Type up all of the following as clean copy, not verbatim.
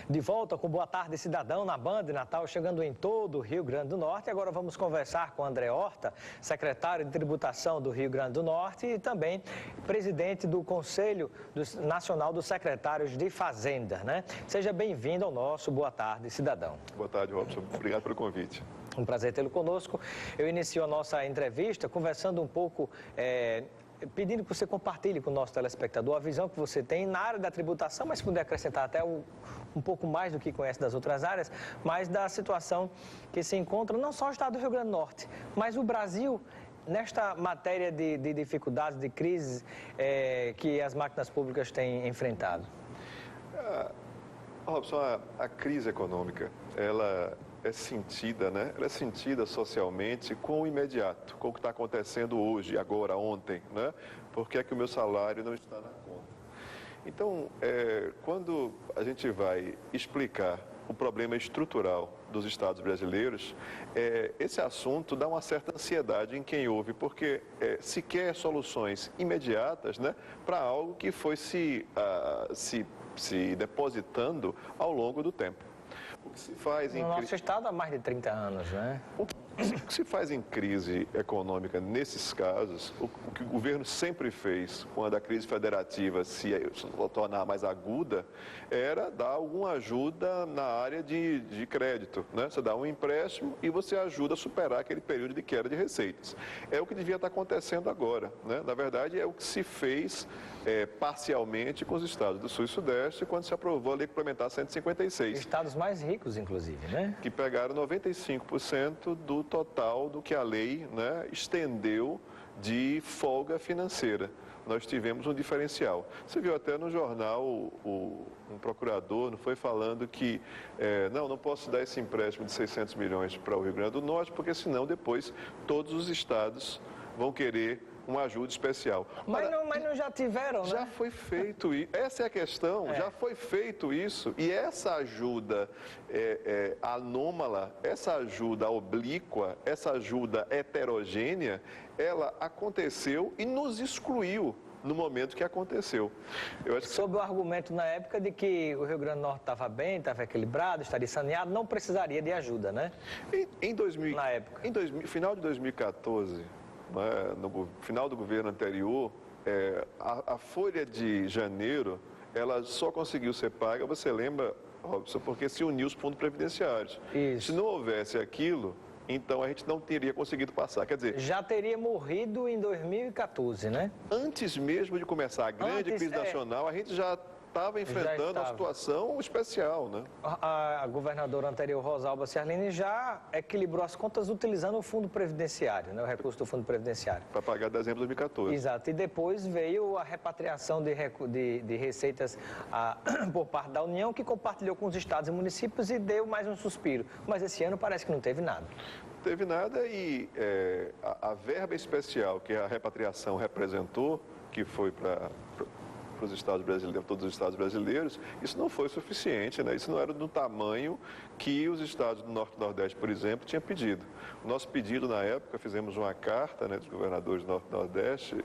De volta com Boa Tarde Cidadão na Band Natal, chegando em todo o Rio Grande do Norte. Agora vamos conversar com André Horta, secretário de Tributação do Rio Grande do Norte e também presidente do Conselho Nacional dos Secretários de Fazenda, né? Seja bem-vindo ao nosso Boa Tarde Cidadão. Boa tarde, Robson. Obrigado pelo convite. Um prazer tê-lo conosco. Eu inicio a nossa entrevista conversando um pouco, pedindo que você compartilhe com o nosso telespectador a visão que você tem na área da tributação, mas se puder acrescentar até um pouco mais do que conhece das outras áreas, mas da situação que se encontra não só o estado do Rio Grande do Norte, mas o Brasil nesta matéria de dificuldades, de crises que as máquinas públicas têm enfrentado. Robson, a crise econômica, ela é sentida, né? Ela é sentida socialmente com o imediato, com o que está acontecendo hoje, agora, ontem, né? Porque é que o meu salário não está na conta. Então, quando a gente vai explicar o problema estrutural dos estados brasileiros, esse assunto dá uma certa ansiedade em quem ouve, porque se quer soluções imediatas, né, para algo que foi se depositando ao longo do tempo. O que se faz no nosso estado há mais de 30 anos, né? O que se faz em crise econômica nesses casos, o que o governo sempre fez quando a crise federativa se tornar mais aguda, era dar alguma ajuda na área de crédito, né? Você dá um empréstimo e você ajuda a superar aquele período de queda de receitas. É o que devia estar acontecendo agora, né? Na verdade, é o que se fez parcialmente com os estados do Sul e Sudeste quando se aprovou a Lei Complementar 156. Estados mais ricos, inclusive, né? Que pegaram 95% do total do que a lei, né, estendeu de folga financeira. Nós tivemos um diferencial. Você viu até no jornal um procurador não foi falando que não posso dar esse empréstimo de 600 milhões para o Rio Grande do Norte, porque senão depois todos os estados vão querer uma ajuda especial. Mas não já tiveram, né? Já foi feito isso. Essa é a questão. Já foi feito isso. E essa ajuda anômala, essa ajuda oblíqua, essa ajuda heterogênea, ela aconteceu e nos excluiu no momento que aconteceu. Sob o argumento na época de que o Rio Grande do Norte estava bem, estava equilibrado, estaria saneado, não precisaria de ajuda, né? Na época. Final de 2014... no final do governo anterior, a folha de janeiro, ela só conseguiu ser paga, você lembra, Robson, porque se uniu os fundos previdenciários. Isso. Se não houvesse aquilo, então a gente não teria conseguido passar. Quer dizer, já teria morrido em 2014, né? Antes mesmo de começar a grande crise nacional, a gente já estava enfrentando uma situação especial, né? A governadora anterior, Rosalba Ciarline, já equilibrou as contas utilizando o fundo previdenciário, né? O recurso do fundo previdenciário. Para pagar dezembro de 2014. Exato. E depois veio a repatriação de receitas por parte da União, que compartilhou com os estados e municípios e deu mais um suspiro. Mas esse ano parece que não teve nada. Não teve nada e a verba especial que a repatriação representou, que foi para os estados brasileiros, todos os estados brasileiros, isso não foi suficiente, né? Isso não era do tamanho que os estados do Norte e Nordeste, por exemplo, tinham pedido. O nosso pedido na época, fizemos uma carta, né, dos governadores do Norte e Nordeste,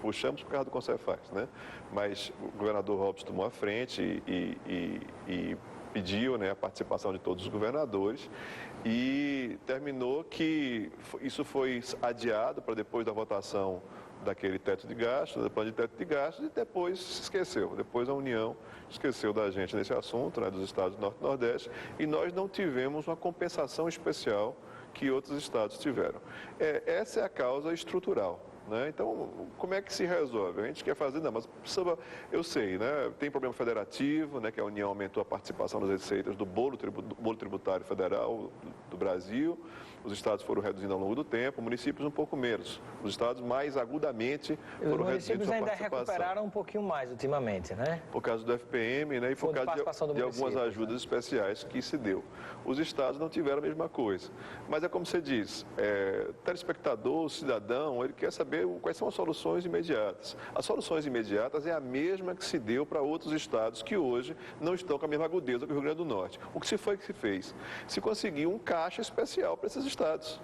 puxamos por causa do Concefaz, né? Mas o governador Robson tomou a frente e pediu, né, a participação de todos os governadores e terminou que isso foi adiado para depois da votação daquele teto de gastos, do plano de teto de gastos, e depois se esqueceu. Depois a União esqueceu da gente nesse assunto, né, dos estados do Norte e Nordeste, e nós não tivemos uma compensação especial que outros estados tiveram. Essa é a causa estrutural. Né? Então, como é que se resolve? A gente quer fazer, não, mas precisa, eu sei, né? Tem problema federativo, né? Que a União aumentou a participação das receitas do bolo tributário federal do Brasil, os estados foram reduzindo ao longo do tempo, municípios um pouco menos, os estados mais agudamente foram reduzindo sua participação. Os municípios ainda recuperaram um pouquinho mais ultimamente, né? Por causa do FPM, né? E por causa de algumas ajudas especiais que se deu. Os estados não tiveram a mesma coisa. Mas é como você diz, telespectador, cidadão, ele quer saber quais são as soluções imediatas. As soluções imediatas é a mesma que se deu para outros estados que hoje não estão com a mesma agudeza que o Rio Grande do Norte. O que se foi que se fez? Se conseguiu um caixa especial para esses estados.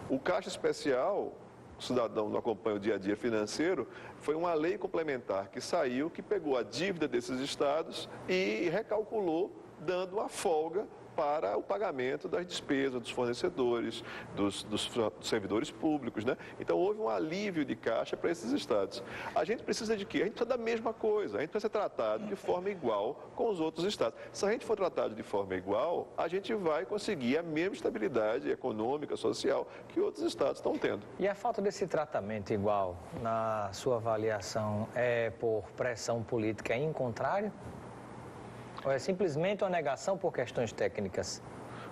O caixa especial, o cidadão não acompanha o dia a dia financeiro, foi uma lei complementar que saiu, que pegou a dívida desses estados e recalculou dando uma folga para o pagamento das despesas dos fornecedores, dos servidores públicos, né? Então, houve um alívio de caixa para esses estados. A gente precisa de quê? A gente precisa da mesma coisa, a gente precisa ser tratado de forma igual com os outros estados. Se a gente for tratado de forma igual, a gente vai conseguir a mesma estabilidade econômica, social que outros estados estão tendo. E a falta desse tratamento igual, na sua avaliação, é por pressão política em contrário? Ou é simplesmente uma negação por questões técnicas?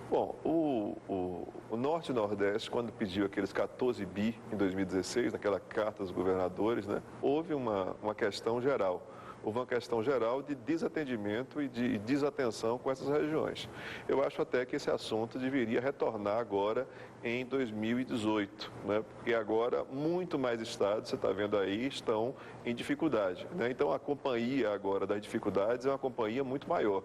Bom, o Norte e o Nordeste, quando pediu aqueles 14 bi em 2016, naquela carta dos governadores, né, houve uma questão geral. Houve uma questão geral de desatendimento e de desatenção com essas regiões. Eu acho até que esse assunto deveria retornar agora em 2018, né? Porque agora muito mais estados, você está vendo aí, estão em dificuldade, né? Então a companhia agora das dificuldades é uma companhia muito maior.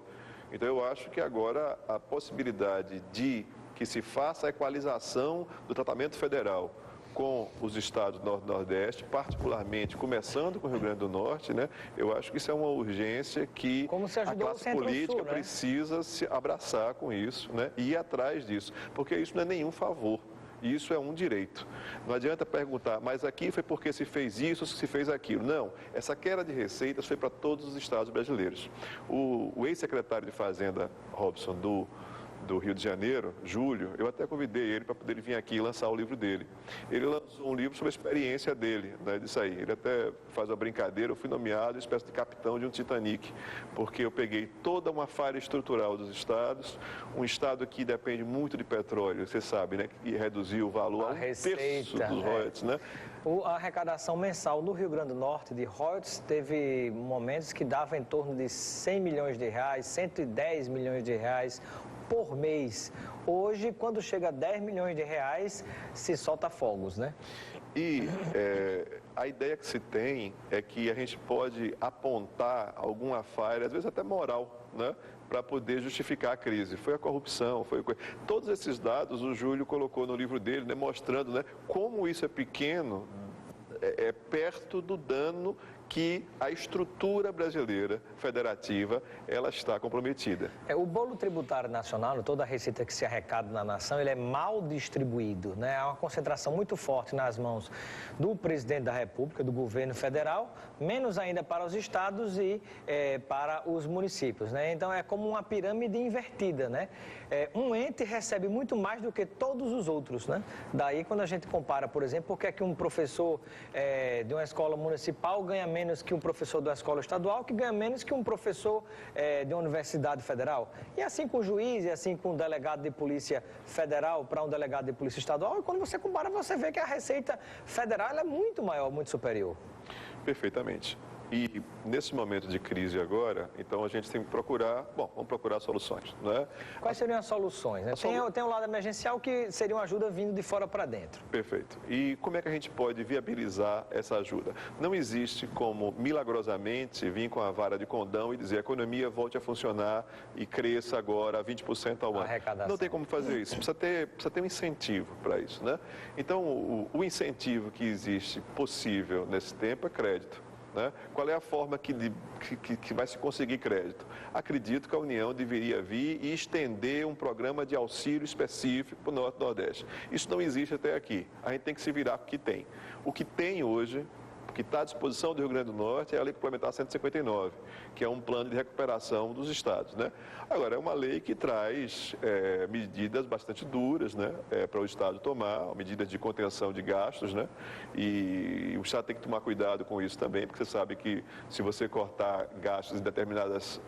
Então eu acho que agora a possibilidade de que se faça a equalização do tratamento federal com os estados do Norte e Nordeste, particularmente começando com o Rio Grande do Norte, né? Eu acho que isso é uma urgência que a classe política precisa se abraçar com isso, né? E ir atrás disso, porque isso não é nenhum favor. Isso é um direito. Não adianta perguntar, mas aqui foi porque se fez isso, se fez aquilo. Não, essa queda de receitas foi para todos os estados brasileiros. O ex-secretário de Fazenda, Robson, do Rio de Janeiro, Júlio, eu até convidei ele para poder vir aqui e lançar o livro dele. Ele lançou um livro sobre a experiência dele, né, disso aí. Ele até faz uma brincadeira, eu fui nomeado espécie de capitão de um Titanic, porque eu peguei toda uma falha estrutural dos estados, um estado que depende muito de petróleo, você sabe, né, que reduziu o valor a um terço dos royalties, né? A arrecadação mensal no Rio Grande do Norte de royalties teve momentos que dava em torno de 100 milhões de reais, 110 milhões de reais por mês. Hoje, quando chega a 10 milhões de reais, se solta fogos, né? E a ideia que se tem é que a gente pode apontar alguma falha, às vezes até moral, né? Para poder justificar a crise. Foi a corrupção, todos esses dados o Júlio colocou no livro dele, né, mostrando, né, como isso é pequeno, perto do dano que a estrutura brasileira federativa ela está comprometida. O bolo tributário nacional, toda a receita que se arrecada na nação, ele é mal distribuído, né? Há uma concentração muito forte nas mãos do presidente da República, do governo federal, menos ainda para os estados e para os municípios, né? Então é como uma pirâmide invertida, né? Um ente recebe muito mais do que todos os outros, né? Daí quando a gente compara, por exemplo, por que é que um professor de uma escola municipal ganha menos que um professor da escola estadual, que ganha menos que um professor de uma universidade federal. E assim com o juiz, e assim com o delegado de polícia federal para um delegado de polícia estadual. E quando você compara, você vê que a receita federal é muito maior, muito superior. Perfeitamente. E nesse momento de crise agora, então a gente tem que procurar, vamos procurar soluções, né? Quais seriam as soluções? Né? Tem um lado emergencial que seria uma ajuda vindo de fora para dentro. Perfeito. E como é que a gente pode viabilizar essa ajuda? Não existe como milagrosamente vir com a vara de condão e dizer a economia volte a funcionar e cresça agora 20% ao ano. Não tem como fazer isso. Precisa ter um incentivo para isso, né? Então, o incentivo que existe possível nesse tempo é crédito. Né? Qual é a forma que vai se conseguir crédito? Acredito que a União deveria vir e estender um programa de auxílio específico para o Norte e Nordeste. Isso não existe até aqui. A gente tem que se virar com o que tem. O que tem hoje, o que está à disposição do Rio Grande do Norte, é a Lei Complementar 159, que é um plano de recuperação dos estados, né? Agora, é uma lei que traz medidas bastante duras, né, para o estado tomar, medidas de contenção de gastos, né? E o estado tem que tomar cuidado com isso também, porque você sabe que se você cortar gastos em determinadas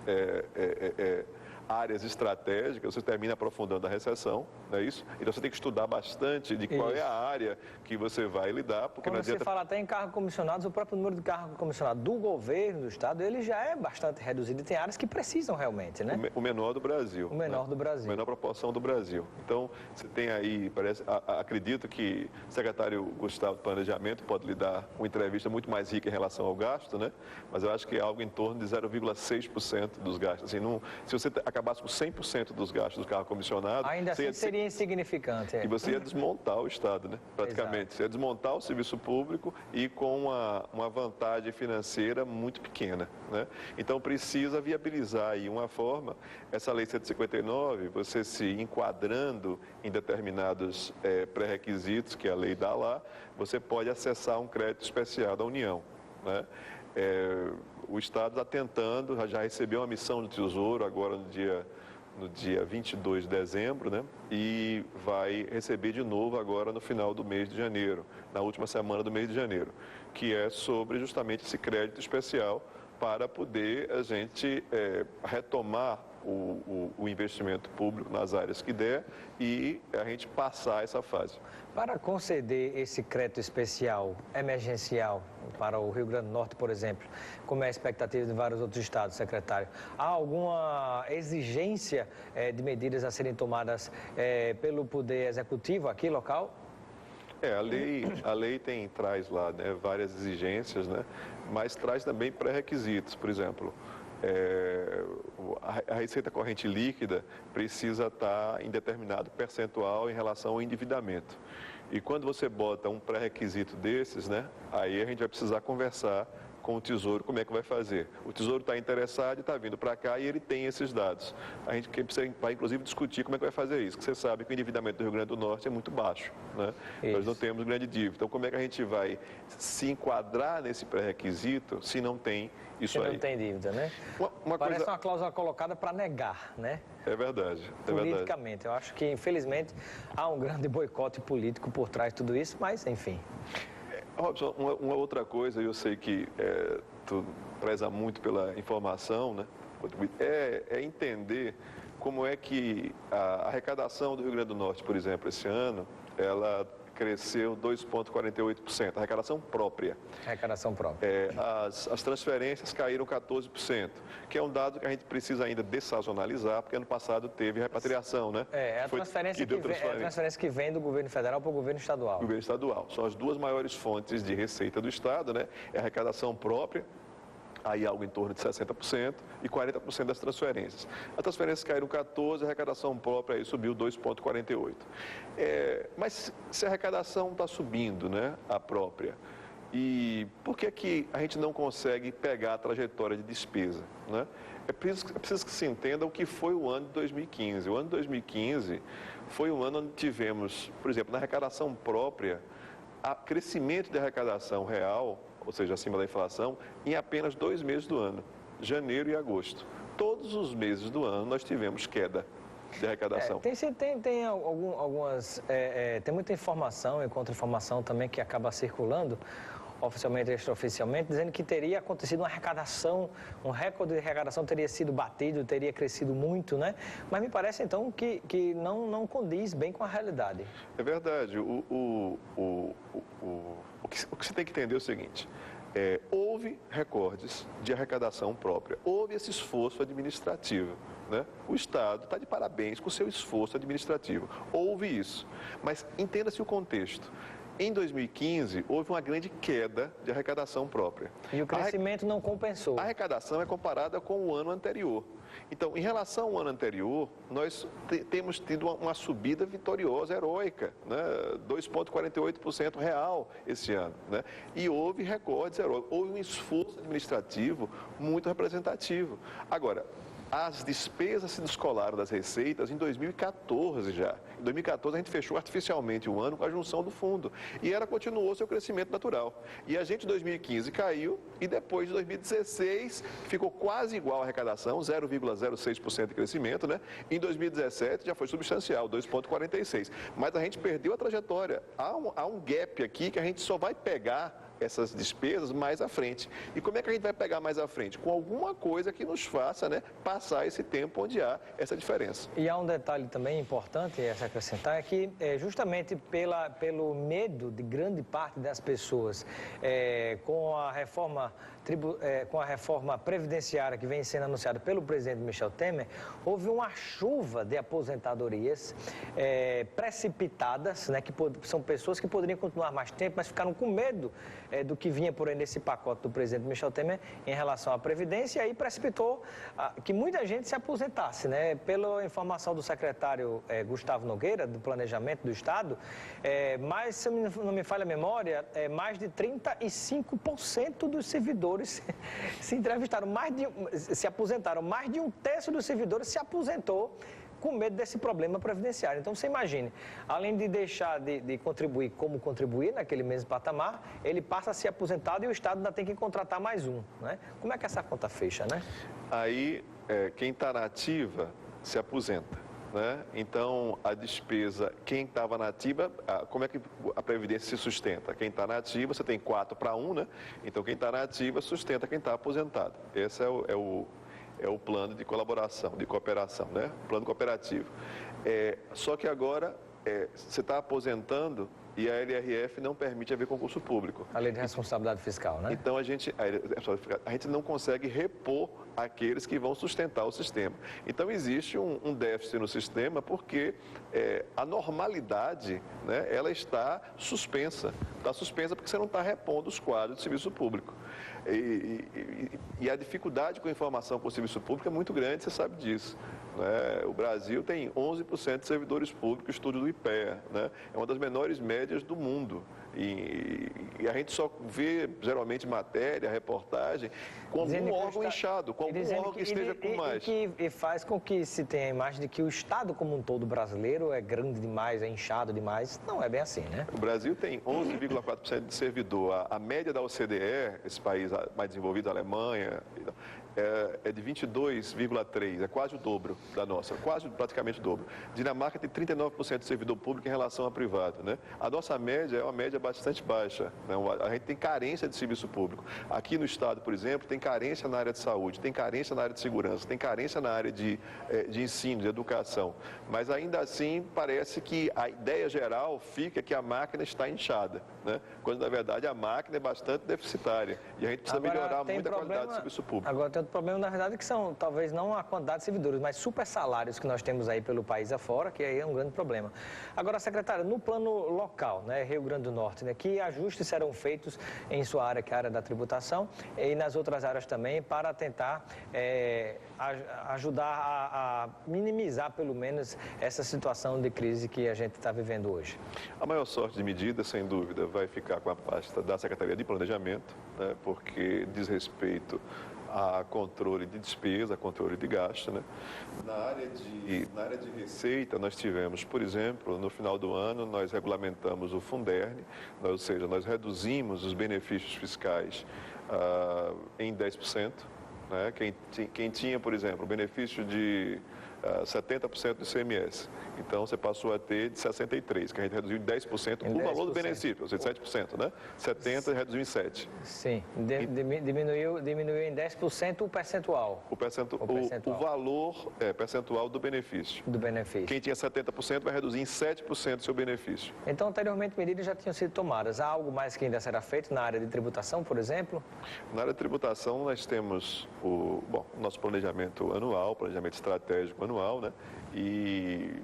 áreas estratégicas, você termina aprofundando a recessão, não é isso? Então você tem que estudar bastante de qual é a área que você vai lidar, porque quando não adianta... você fala até em cargos comissionados, o próprio número de cargos comissionados do governo, do estado, ele já é bastante reduzido e tem áreas que precisam realmente, né? O menor do Brasil. O menor do Brasil. A menor proporção do Brasil. Então, você tem aí, acredito que o secretário Gustavo do Planejamento pode lhe dar uma entrevista muito mais rica em relação ao gasto, né? Mas eu acho que é algo em torno de 0,6% dos gastos. Assim, se você acabar acabasse com 100% dos gastos do carro comissionado... Ainda assim seria insignificante. E você ia desmontar o Estado, né? Praticamente. Exato. Você ia desmontar o serviço público e com uma vantagem financeira muito pequena, né? Então, precisa viabilizar aí uma forma, essa lei 159, você se enquadrando em determinados pré-requisitos que a lei dá lá, você pode acessar um crédito especial da União, né? O Estado está tentando, já recebeu uma missão do Tesouro agora no dia 22 de dezembro, né? E vai receber de novo agora no final do mês de janeiro, na última semana do mês de janeiro, que é sobre justamente esse crédito especial para poder a gente retomar o investimento público nas áreas que der e a gente passar essa fase. Para conceder esse crédito especial emergencial para o Rio Grande do Norte, por exemplo, como é a expectativa de vários outros estados, secretário, há alguma exigência de medidas a serem tomadas pelo Poder Executivo aqui, local? A lei traz lá, né, várias exigências, né, mas traz também pré-requisitos. Por exemplo, a receita corrente líquida precisa estar em determinado percentual em relação ao endividamento. E quando você bota um pré-requisito desses, né, aí a gente vai precisar conversar com o Tesouro como é que vai fazer. O Tesouro está interessado e está vindo para cá e ele tem esses dados. A gente vai, inclusive, discutir como é que vai fazer isso, porque você sabe que o endividamento do Rio Grande do Norte é muito baixo, né? Nós não temos grande dívida. Então, como é que a gente vai se enquadrar nesse pré-requisito se não tem isso aí? Se não tem dívida, né? Parece uma cláusula colocada para negar, né? É verdade. Politicamente. Eu acho que, infelizmente, há um grande boicote político por trás de tudo isso, mas, enfim... Robson, uma outra coisa, eu sei que tu preza muito pela informação, né? É entender como é que a arrecadação do Rio Grande do Norte, por exemplo, esse ano, ela cresceu 2,48%, arrecadação própria. Arrecadação própria. As transferências caíram 14%, que é um dado que a gente precisa ainda dessazonalizar, porque ano passado teve repatriação, né? A transferência que vem do governo federal para o governo estadual. Governo estadual. São as duas maiores fontes de receita do Estado, né? É a arrecadação própria, aí algo em torno de 60% e 40% das transferências. As transferências caíram 14%, a arrecadação própria aí subiu 2,48%. Mas se a arrecadação está subindo, né, a própria, e por que a gente não consegue pegar a trajetória de despesa, né? É preciso que se entenda o que foi o ano de 2015. O ano de 2015 foi um ano onde tivemos, por exemplo, na arrecadação própria, crescimento de arrecadação real, ou seja, acima da inflação, em apenas 2 meses do ano, janeiro e agosto. Todos os meses do ano nós tivemos queda de arrecadação. Tem algumas... tem muita informação e contra-informação também que acaba circulando, oficialmente e extraoficialmente, dizendo que teria acontecido uma arrecadação, um recorde de arrecadação teria sido batido, teria crescido muito, né? Mas me parece, então, que não condiz bem com a realidade. É verdade. O que você tem que entender é o seguinte, houve recordes de arrecadação própria, houve esse esforço administrativo, né? O Estado está de parabéns com o seu esforço administrativo, houve isso, mas entenda-se o contexto. Em 2015, houve uma grande queda de arrecadação própria. E o crescimento não compensou. A arrecadação é comparada com o ano anterior. Então, em relação ao ano anterior, nós temos tido uma subida vitoriosa, heróica, né? 2,48% real esse ano, né? E houve recordes heróicos, houve um esforço administrativo muito representativo. Agora, as despesas se descolaram das receitas em 2014 já. Em 2014 a gente fechou artificialmente o ano com a junção do fundo. E ela continuou seu crescimento natural. E a gente em 2015 caiu e depois de 2016 ficou quase igual à arrecadação, 0,06% de crescimento, né? Em 2017 já foi substancial, 2,46%. Mas a gente perdeu a trajetória. Há um gap aqui que a gente só vai pegar essas despesas mais à frente. E como é que a gente vai pegar mais à frente? Com alguma coisa que nos faça, né, passar esse tempo onde há essa diferença. E há um detalhe também importante a se acrescentar, é que justamente pelo medo de grande parte das pessoas com a reforma com a reforma previdenciária que vem sendo anunciada pelo presidente Michel Temer, houve uma chuva de aposentadorias precipitadas, né, que são pessoas que poderiam continuar mais tempo, mas ficaram com medo do que vinha por aí nesse pacote do presidente Michel Temer em relação à Previdência, e aí precipitou que muita gente se aposentasse, né? Pela informação do secretário Gustavo Nogueira, do Planejamento do Estado, mas, se não me falha a memória, mais de 35% dos servidores se entrevistaram, se aposentaram, mais de um terço dos servidores se aposentou com medo desse problema previdenciário. Então, você imagine, além de deixar de contribuir como contribuir naquele mesmo patamar, ele passa a ser aposentado e o Estado ainda tem que contratar mais um, né? Como é que essa conta fecha, né? Aí, quem está na ativa se aposenta, né? Então, a despesa, quem estava na ativa, como é que a Previdência se sustenta? Quem está na ativa, você tem 4 para 1, né? Então, quem está na ativa sustenta quem está aposentado. Esse é o plano de colaboração, de cooperação, né? Plano cooperativo. Só que agora você está aposentando e a LRF não permite haver concurso público. A lei de responsabilidade fiscal, né? Então a gente não consegue repor aqueles que vão sustentar o sistema. Então existe um déficit no sistema porque a normalidade, né, ela está suspensa. Está suspensa porque você não está repondo os quadros de serviço público. E a dificuldade com a informação com o serviço público é muito grande, você sabe disso, né? O Brasil tem 11% de servidores públicos, estudo do IPEA, né? É uma das menores médias do mundo. E a gente só vê, geralmente, matéria, reportagem, como um órgão inchado, como um órgão que esteja com mais. E faz com que se tenha a imagem de que o Estado como um todo brasileiro é grande demais, é inchado demais. Não é bem assim, né? O Brasil tem 11,4% de servidor. A média da OCDE, esse país mais desenvolvido, a Alemanha, é de 22,3%, é quase o dobro da nossa, praticamente o dobro. Dinamarca tem 39% de servidor público em relação a privado, né? A nossa média é uma média bastante baixa, né? A gente tem carência de serviço público. Aqui no estado, por exemplo, tem carência na área de saúde, tem carência na área de segurança, tem carência na área de ensino, de educação. Mas ainda assim, parece que a ideia geral fica que a máquina está inchada, né? Quando na verdade a máquina é bastante deficitária e a gente precisa melhorar muito a qualidade do serviço público. Agora tem outro problema, na verdade, que são talvez não a quantidade de servidores, mas super salários que nós temos aí pelo país afora, que aí é um grande problema. Agora, secretária, no plano local, né, Rio Grande do Norte, né, que ajustes serão feitos em sua área, que é a área da tributação, e nas outras áreas também, para tentar ajudar a minimizar, pelo menos, essa situação de crise que a gente está vivendo hoje? A maior sorte de medida, sem dúvida, vai ficar com a pasta da Secretaria de Planejamento, né, porque diz respeito a controle de despesa, controle de gasto, né? Na área de receita, nós tivemos, por exemplo, no final do ano, nós regulamentamos o Funderne, ou seja, nós reduzimos os benefícios fiscais em 10%. Né? Quem tinha, por exemplo, o benefício de 70% do ICMS. Então, você passou a ter de 63%, que a gente reduziu em 10% o valor do benefício, ou seja, 7%, né? 70% reduziu em 7%. Sim, diminuiu em 10% o percentual. O valor percentual do benefício. Do benefício. Quem tinha 70% vai reduzir em 7% do seu benefício. Então, anteriormente, medidas já tinham sido tomadas. Há algo mais que ainda será feito na área de tributação, por exemplo? Na área de tributação, nós temos o nosso planejamento anual, planejamento estratégico anual, né? E,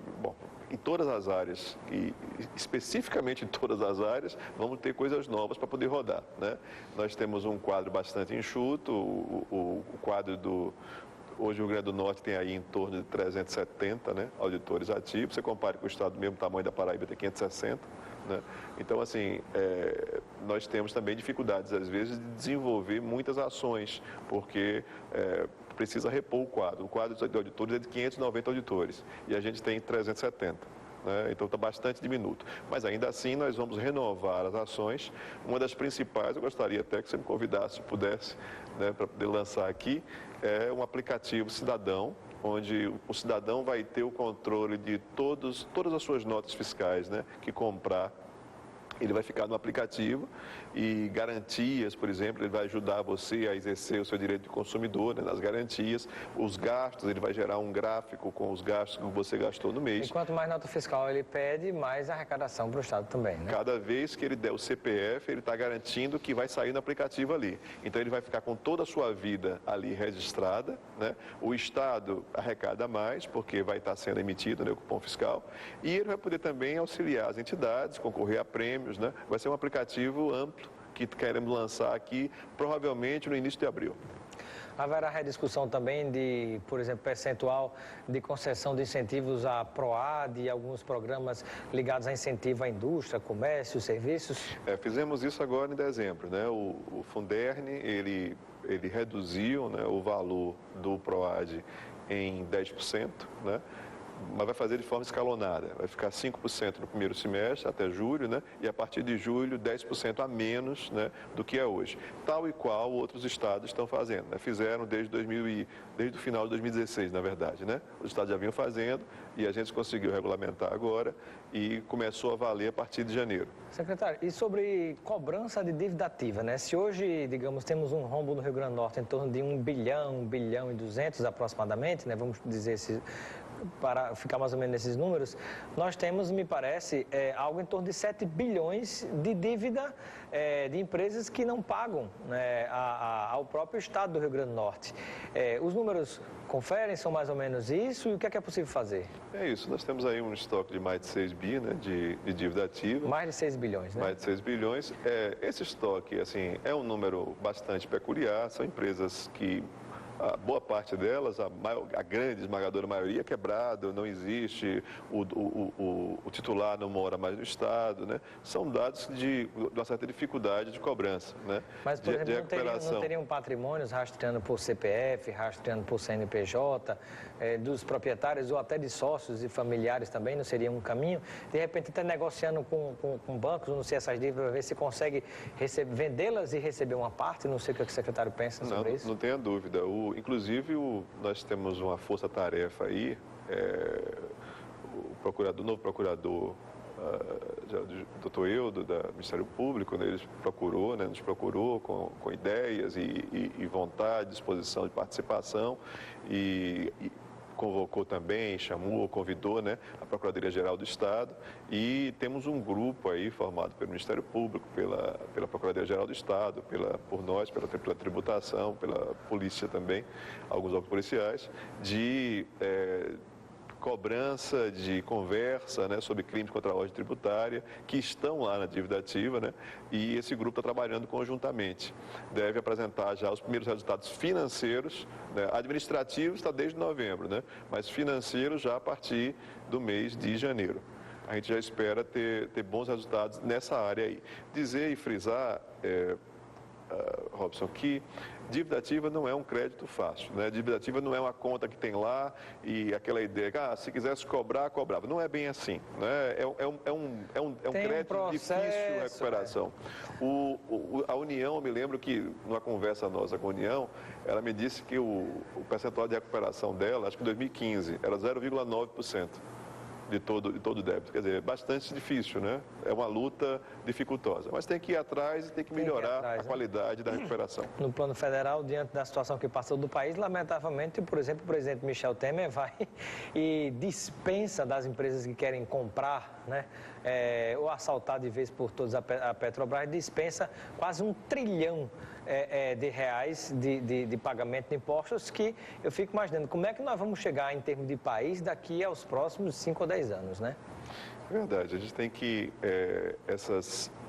em todas as áreas, e especificamente em todas as áreas, vamos ter coisas novas para poder rodar, né? Nós temos um quadro bastante enxuto, o quadro hoje o Rio Grande do Norte tem aí em torno de 370, né, auditores ativos. Você compara com o estado do mesmo tamanho da Paraíba, tem 560. Né? Então, assim, nós temos também dificuldades, às vezes, de desenvolver muitas ações, porque precisa repor o quadro. O quadro de auditores é de 590 auditores e a gente tem 370. Né? Então, está bastante diminuto. Mas, ainda assim, nós vamos renovar as ações. Uma das principais, eu gostaria até que você me convidasse, se pudesse, né, para poder lançar aqui, é um aplicativo cidadão, onde o cidadão vai ter o controle de todas as suas notas fiscais, né, que comprar ele vai ficar no aplicativo e garantias, por exemplo, ele vai ajudar você a exercer o seu direito de consumidor, né, nas garantias. Os gastos, ele vai gerar um gráfico com os gastos que você gastou no mês. E quanto mais nota fiscal ele pede, mais arrecadação para o Estado também, né? Cada vez que ele der o CPF, ele está garantindo que vai sair no aplicativo ali. Então, ele vai ficar com toda a sua vida ali registrada, né? O Estado arrecada mais, porque vai estar sendo emitido, né, o cupom fiscal. E ele vai poder também auxiliar as entidades, concorrer a prêmios, né? Vai ser um aplicativo amplo que queremos lançar aqui, provavelmente no início de abril. Haverá rediscussão também de, por exemplo, percentual de concessão de incentivos à PROAD e alguns programas ligados a incentivo à indústria, comércio, serviços? Fizemos isso agora em dezembro, né? O Funderne, ele reduziu, né, o valor do PROAD em 10%, né? Mas vai fazer de forma escalonada. Vai ficar 5% no primeiro semestre, até julho, né? E a partir de julho, 10% a menos, né, do que é hoje. Tal e qual outros estados estão fazendo, né? Fizeram desde o final de 2016, na verdade, né? Os estados já vinham fazendo e a gente conseguiu regulamentar agora e começou a valer a partir de janeiro. Secretário, e sobre cobrança de dívida ativa, né? Se hoje, digamos, temos um rombo no Rio Grande do Norte em torno de 1 bilhão e 200 aproximadamente, né? Vamos dizer para ficar mais ou menos nesses números, nós temos, me parece, algo em torno de 7 bilhões de dívida de empresas que não pagam, né, ao próprio Estado do Rio Grande do Norte. Os números conferem, são mais ou menos isso, e o que é possível fazer? É isso, nós temos aí um estoque de mais de 6 bi, né, de dívida ativa. Mais de 6 bilhões, né? Mais de 6 bilhões. Esse estoque, assim, é um número bastante peculiar, são empresas que a boa parte delas, a grande esmagadora maioria, é quebrado, não existe, o titular não mora mais no Estado, né? São dados de uma certa dificuldade de cobrança, né? Mas, por exemplo, não teriam patrimônios rastreando por CPF, rastreando por CNPJ, dos proprietários ou até de sócios e familiares também, não seria um caminho? De repente, até negociando com bancos, não sei essas dívidas, para ver se consegue vendê-las e receber uma parte, não sei o que o secretário pensa sobre isso. Não tenha dúvida. Inclusive, nós temos uma força-tarefa aí, o novo procurador, Dr. Eudo, do Ministério Público, né, nos procurou com ideias e vontade, disposição de participação e convocou também, convidou, né, a Procuradoria-Geral do Estado, e temos um grupo aí formado pelo Ministério Público, pela Procuradoria-Geral do Estado, por nós, pela tributação, pela polícia também, alguns órgãos policiais, de cobrança, de conversa, né, sobre crimes contra a ordem tributária, que estão lá na dívida ativa, né, e esse grupo está trabalhando conjuntamente. Deve apresentar já os primeiros resultados financeiros, né, administrativos está desde novembro, né, mas financeiros já a partir do mês de janeiro. A gente já espera ter bons resultados nessa área aí. Dizer e frisar, Robson, que dívida ativa não é um crédito fácil, né? Dívida ativa não é uma conta que tem lá e aquela ideia que, se quisesse cobrar, cobrava. Não é bem assim, né? É um crédito difícil de recuperação. A União, eu me lembro que numa conversa nossa com a União, ela me disse que o percentual de recuperação dela, acho que em 2015, era 0,9%. De todo o débito. Quer dizer, é bastante difícil, né? É uma luta dificultosa. Mas tem que ir atrás e tem que melhorar a qualidade da recuperação. No plano federal, diante da situação que passou do país, lamentavelmente, por exemplo, o presidente Michel Temer vai e dispensa das empresas que querem comprar, né? Ou assaltar de vez por todas a Petrobras, dispensa quase 1 trilhão de reais de pagamento de impostos, que eu fico imaginando como é que nós vamos chegar em termos de país daqui aos próximos 5 ou 10 anos, né? É verdade, a gente tem que,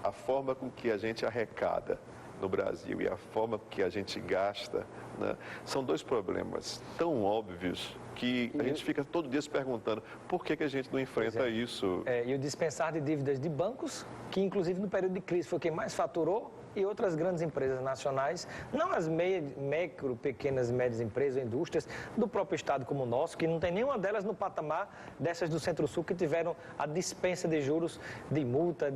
a forma com que a gente arrecada no Brasil e a forma que a gente gasta, né, são dois problemas tão óbvios que a gente fica todo dia se perguntando por que a gente não enfrenta isso. E o dispensar de dívidas de bancos, que inclusive no período de crise foi quem mais faturou, e outras grandes empresas nacionais, não as micro, pequenas e médias empresas ou indústrias do próprio estado como o nosso, que não tem nenhuma delas no patamar dessas do Centro-Sul que tiveram a dispensa de juros, de multa,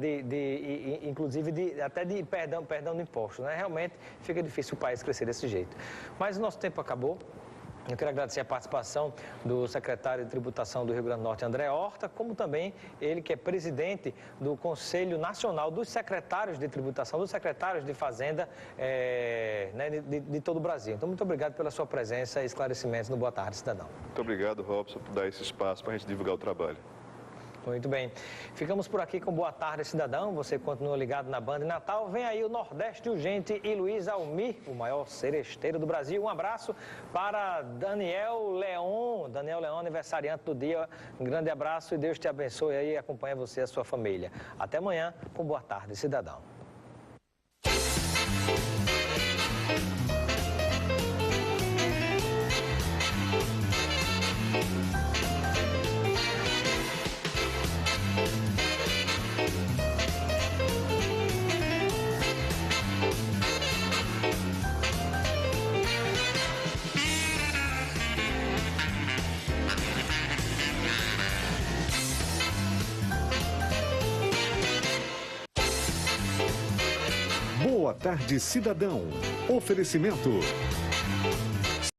inclusive até de perdão de impostos, né? Realmente fica difícil o país crescer desse jeito. Mas o nosso tempo acabou. Eu quero agradecer a participação do secretário de Tributação do Rio Grande do Norte, André Horta, como também ele que é presidente do Conselho Nacional dos Secretários de Tributação, dos secretários de Fazenda de todo o Brasil. Então, muito obrigado pela sua presença e esclarecimentos no Boa Tarde, Cidadão. Muito obrigado, Robson, por dar esse espaço para a gente divulgar o trabalho. Muito bem. Ficamos por aqui com Boa Tarde, Cidadão. Você continua ligado na Band Natal. Vem aí o Nordeste Urgente e Luiz Almir, o maior seresteiro do Brasil. Um abraço para Daniel Leon. Daniel Leon, aniversariante do dia. Um grande abraço e Deus te abençoe aí e acompanhe você e a sua família. Até amanhã com Boa Tarde, Cidadão. Boa Tarde, Cidadão. Oferecimento